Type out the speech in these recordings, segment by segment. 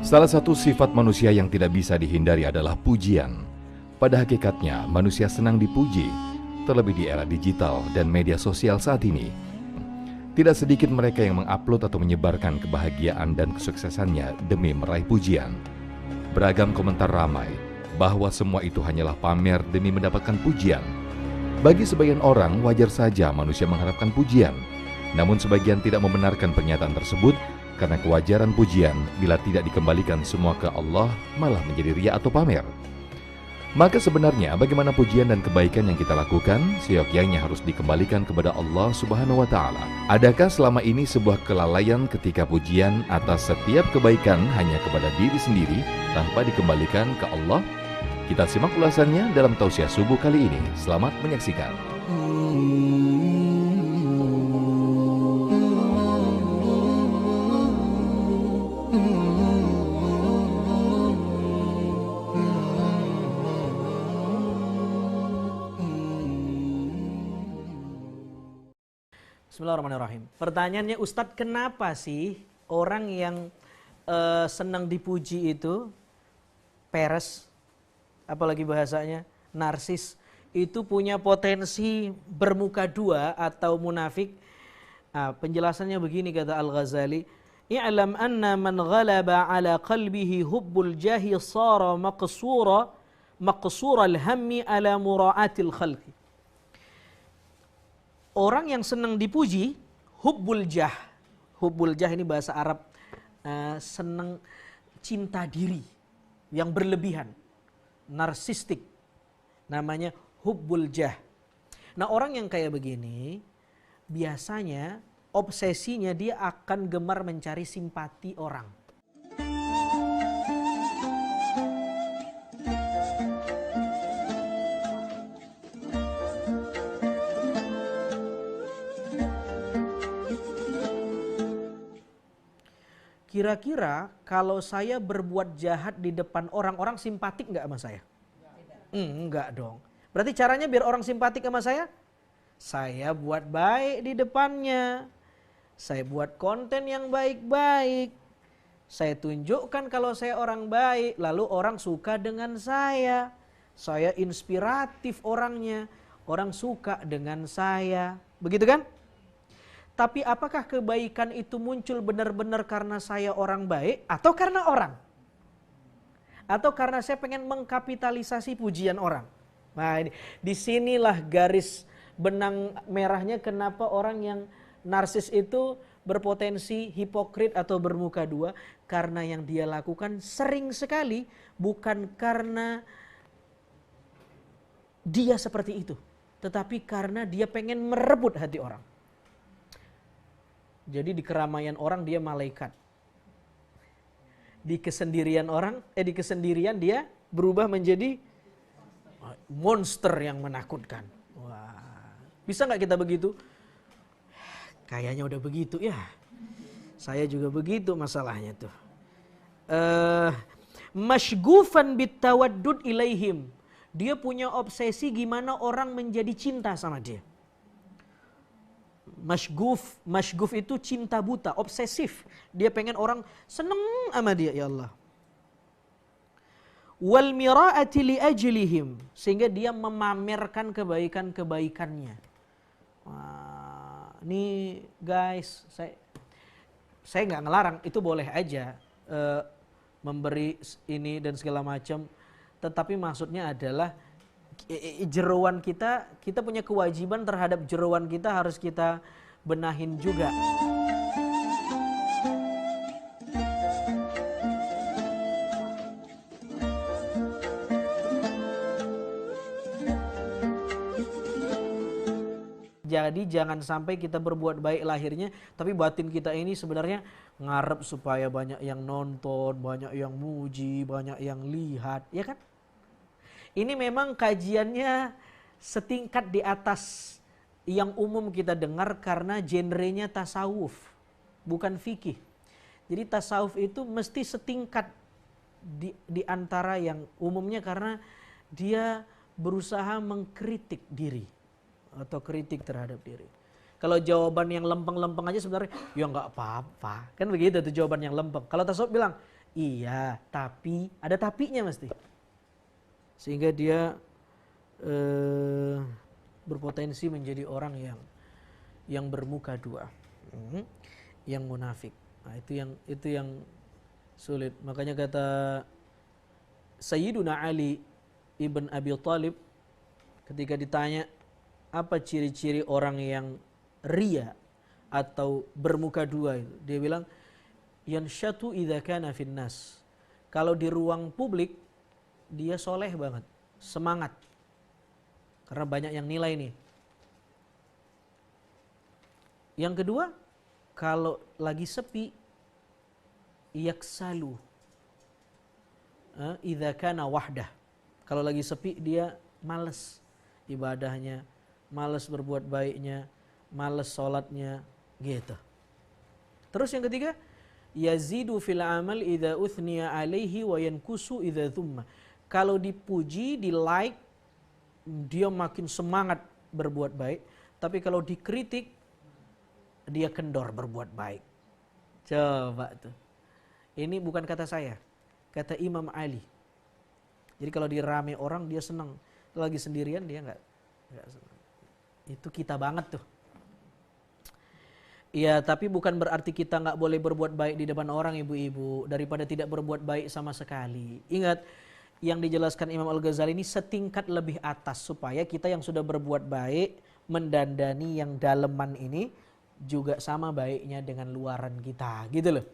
Salah satu sifat manusia yang tidak bisa dihindari adalah pujian. Pada hakikatnya, manusia senang dipuji, terlebih di era digital dan media sosial saat ini. Tidak sedikit mereka yang mengupload atau menyebarkan kebahagiaan dan kesuksesannya demi meraih pujian. Beragam komentar ramai bahwa semua itu hanyalah pamer demi mendapatkan pujian. Bagi sebagian orang, wajar saja manusia mengharapkan pujian. Namun sebagian tidak membenarkan pernyataan tersebut karena kewajaran pujian bila tidak dikembalikan semua ke Allah malah menjadi riya atau pamer. Maka sebenarnya bagaimana pujian dan kebaikan yang kita lakukan seyogyanya harus dikembalikan kepada Allah Subhanahu wa Ta'ala. Adakah selama ini sebuah kelalaian ketika pujian atas setiap kebaikan hanya kepada diri sendiri tanpa dikembalikan ke Allah? Kita simak ulasannya dalam tausiah subuh kali ini. Selamat menyaksikan. Bismillahirrahmanirrahim. Pertanyaannya, Ustadz, kenapa sih orang yang senang dipuji itu peres, apalagi bahasanya narsis, itu punya potensi bermuka dua atau munafik? Penjelasannya begini, kata Al-Ghazali, "I'lam anna man ghalaba ala qalbihi hubbul jahi sara maqsural hammi ala mura'atil khalqi." Orang yang senang dipuji, hubbul jah. Hubbul jah ini bahasa Arab, senang cinta diri yang berlebihan, narsistik. Namanya hubbul jah. Nah, orang yang kayak begini, biasanya obsesinya dia akan gemar mencari simpati orang. Kira-kira kalau saya berbuat jahat di depan orang simpatik nggak sama saya? Enggak dong. Berarti caranya biar orang simpatik sama saya buat baik di depannya. Saya buat konten yang baik-baik. Saya tunjukkan kalau saya orang baik, lalu orang suka dengan saya. Saya inspiratif orangnya, orang suka dengan saya. Begitu kan? Tapi apakah kebaikan itu muncul benar-benar karena saya orang baik atau karena orang? Atau karena saya pengen mengkapitalisasi pujian orang? Nah, ini disinilah garis benang merahnya kenapa orang yang narsis itu berpotensi hipokrit atau bermuka dua. Karena yang dia lakukan sering sekali bukan karena dia seperti itu, tetapi karena dia pengen merebut hati orang. Jadi di keramaian orang dia malaikat. Di kesendirian dia berubah menjadi monster yang menakutkan. Wah, bisa nggak kita begitu? Kayaknya udah begitu ya. Saya juga begitu masalahnya tuh. Masyghufan bitawaddud ilaihim. Dia punya obsesi gimana orang menjadi cinta sama dia. Masyghuf itu cinta buta, obsesif. Dia pengen orang seneng sama dia, ya Allah. Wal mira'ati li ajlihim, sehingga dia memamerkan kebaikan-kebaikannya. Wah, nih guys, saya nggak ngelarang, itu boleh aja memberi ini dan segala macam. Tetapi maksudnya adalah jeroan kita punya kewajiban terhadap jeroan kita harus kita benahin juga. Jadi jangan sampai kita berbuat baik lahirnya, tapi batin kita ini sebenarnya ngarep supaya banyak yang nonton, banyak yang muji, banyak yang lihat, ya kan? Ini memang kajiannya setingkat di atas yang umum kita dengar karena genrenya tasawuf, bukan fikih. Jadi tasawuf itu mesti setingkat di antara yang umumnya karena dia berusaha mengkritik diri atau kritik terhadap diri. Kalau jawaban yang lempeng-lempeng aja sebenarnya ya nggak apa-apa, kan begitu tuh jawaban yang lempeng. Kalau tasawuf bilang Iya, tapi ada tapinya mesti. Sehingga dia berpotensi menjadi orang yang bermuka dua, yang munafik. Nah, itu yang sulit. Makanya kata Sayyiduna Ali ibn Abi Thalib ketika ditanya apa ciri-ciri orang yang ria atau bermuka dua itu, dia bilang yanshatu idza kana finnas. Kalau di ruang publik dia soleh banget, semangat. Karena banyak yang nilai nih. Yang kedua, kalau lagi sepi yaksalu. Idza kana wahdah. Kalau lagi sepi dia malas ibadahnya, malas berbuat baiknya, malas sholatnya, gitu. Terus yang ketiga, yazidu fil amal idza uthniya alaihi wa yankusu idza thumma. Kalau dipuji, di like, dia makin semangat berbuat baik, tapi kalau dikritik dia kendor berbuat baik. Coba tuh. Ini bukan kata saya, kata Imam Ali. Jadi kalau dirame orang dia senang, lagi sendirian dia nggak senang. Itu kita banget tuh. Ya, tapi bukan berarti kita nggak boleh berbuat baik di depan orang, ibu-ibu, daripada tidak berbuat baik sama sekali. Ingat, yang dijelaskan Imam Al-Ghazali ini setingkat lebih atas, supaya kita yang sudah berbuat baik mendandani yang daleman ini juga sama baiknya dengan luaran kita, gitu loh.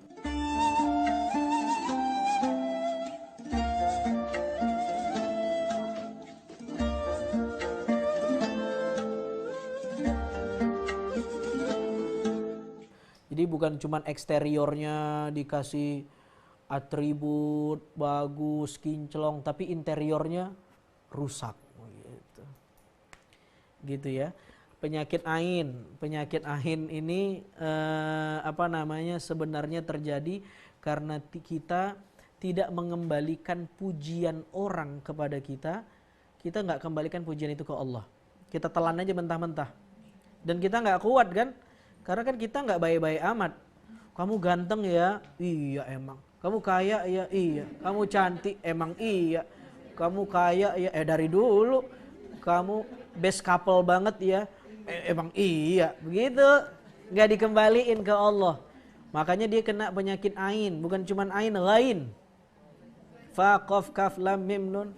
Jadi bukan cuma eksteriornya dikasih atribut bagus, kinclong, tapi interiornya rusak, gitu ya. Penyakit ain ini sebenarnya terjadi karena kita tidak mengembalikan pujian orang kepada kita nggak kembalikan pujian itu ke Allah. Kita telan aja mentah-mentah, dan kita nggak kuat kan, karena kan kita nggak baik-baik amat. Kamu ganteng ya, iya emang. Kamu kaya ya, iya. Kamu cantik, emang iya. Kamu kaya ya, dari dulu. Kamu best couple banget ya, emang iya. Begitu, nggak dikembaliin ke Allah. Makanya dia kena penyakit ain, bukan cuman ain, lain. Fa qaf kaf lam mim nun.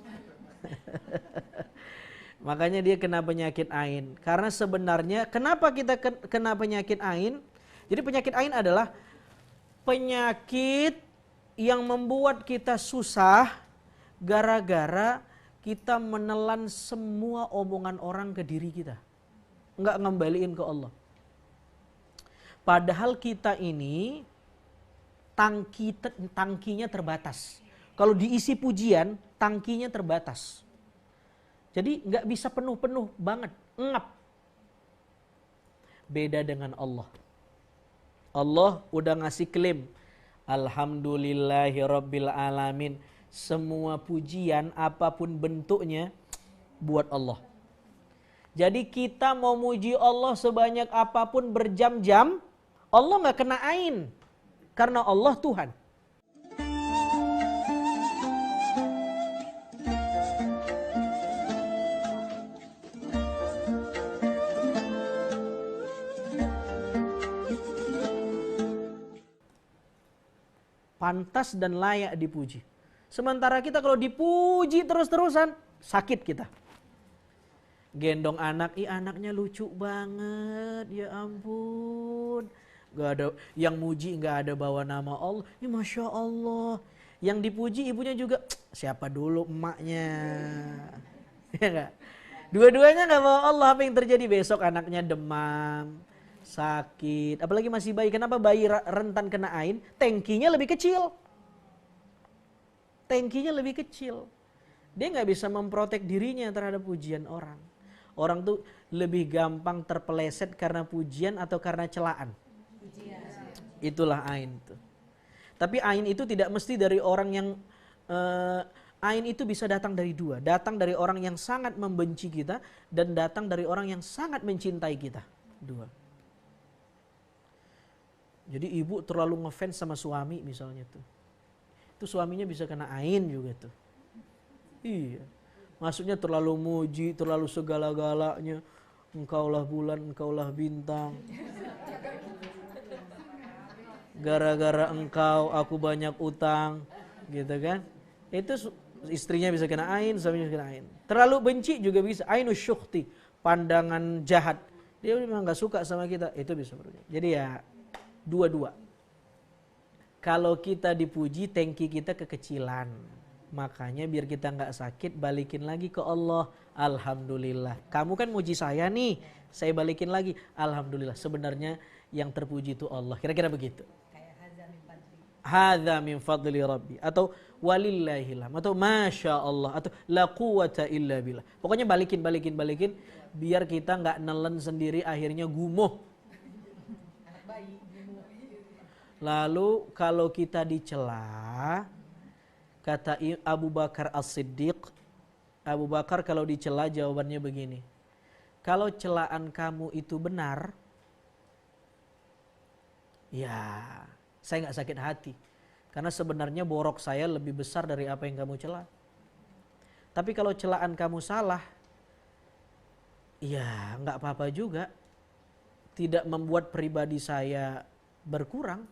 Makanya dia kena penyakit ain. Karena sebenarnya kenapa kita kena penyakit ain? Jadi penyakit ain adalah penyakit yang membuat kita susah gara-gara kita menelan semua omongan orang ke diri kita. Enggak ngembaliin ke Allah. Padahal kita ini tangkinya terbatas. Kalau diisi pujian, tangkinya terbatas. Jadi enggak bisa penuh-penuh banget, ngap. Beda dengan Allah. Allah udah ngasih klaim, Alhamdulillahirabbil alamin. Semua pujian apapun bentuknya buat Allah. Jadi kita mau muji Allah sebanyak apapun berjam-jam, Allah nggak kena ain. Karena Allah Tuhan. Pantas dan layak dipuji. Sementara kita kalau dipuji terus-terusan, sakit kita. Gendong anak, anaknya lucu banget, ya ampun. Gak ada yang muji, gak ada bawa nama Allah, Masya Allah. Yang dipuji ibunya juga, siapa dulu emaknya. Ya gak? Dua-duanya gak bawa Allah, apa yang terjadi besok anaknya demam, sakit, apalagi masih bayi. Kenapa bayi rentan kena ain? Tangkinya lebih kecil. Dia nggak bisa memprotek dirinya terhadap pujian orang. Orang tuh lebih gampang terpeleset karena pujian atau karena celaan. Itulah ain tuh. Tapi ain itu tidak mesti dari orang yang ain itu bisa datang dari dua. Datang dari orang yang sangat membenci kita dan datang dari orang yang sangat mencintai kita. Dua. Jadi ibu terlalu ngefans sama suami misalnya tuh. Itu Itu suaminya bisa kena ain juga tuh. Iya. Maksudnya terlalu muji, terlalu segala-galanya. Engkaulah bulan, engkaulah bintang. Gara-gara engkau aku banyak utang, gitu kan? Itu istrinya bisa kena ain, suaminya bisa kena ain. Terlalu benci juga bisa, ainu syukhti, pandangan jahat. Dia memang gak suka sama kita, itu bisa berubah. Jadi ya dua-dua. Kalau kita dipuji, tangki kita kekecilan. Makanya biar kita gak sakit, balikin lagi ke Allah. Alhamdulillah. Kamu kan muji saya nih, saya balikin lagi. Alhamdulillah. Sebenarnya yang terpuji itu Allah. Kira-kira begitu. Hadza min fadli rabbi, atau walillahilham, atau masya Allah, atau la quwata illa billah. Pokoknya balikin biar kita nggak nelen sendiri akhirnya gumoh. Lalu kalau kita dicela, kata Abu Bakar As-Siddiq, Abu Bakar kalau dicela jawabannya begini. Kalau celaan kamu itu benar, ya saya nggak sakit hati. Karena sebenarnya borok saya lebih besar dari apa yang kamu cela. Tapi kalau celaan kamu salah, ya nggak apa-apa juga. Tidak membuat pribadi saya berkurang.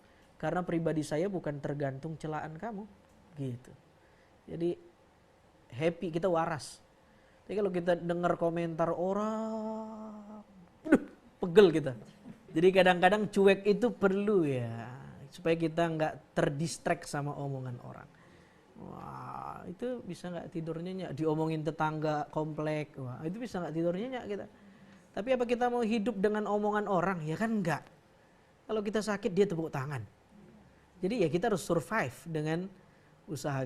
Karena pribadi saya bukan tergantung celaan kamu. Gitu. Jadi happy, kita waras. Tapi kalau kita dengar komentar orang, pegel kita. Jadi kadang-kadang cuek itu perlu ya, supaya kita nggak terdistract sama omongan orang. Wah, itu bisa nggak tidurnya nyak? Diomongin tetangga komplek, wah itu bisa nggak tidurnya nyak kita. Tapi apa kita mau hidup dengan omongan orang? Ya kan enggak. Kalau kita sakit dia tepuk tangan. Jadi ya kita harus survive dengan usaha.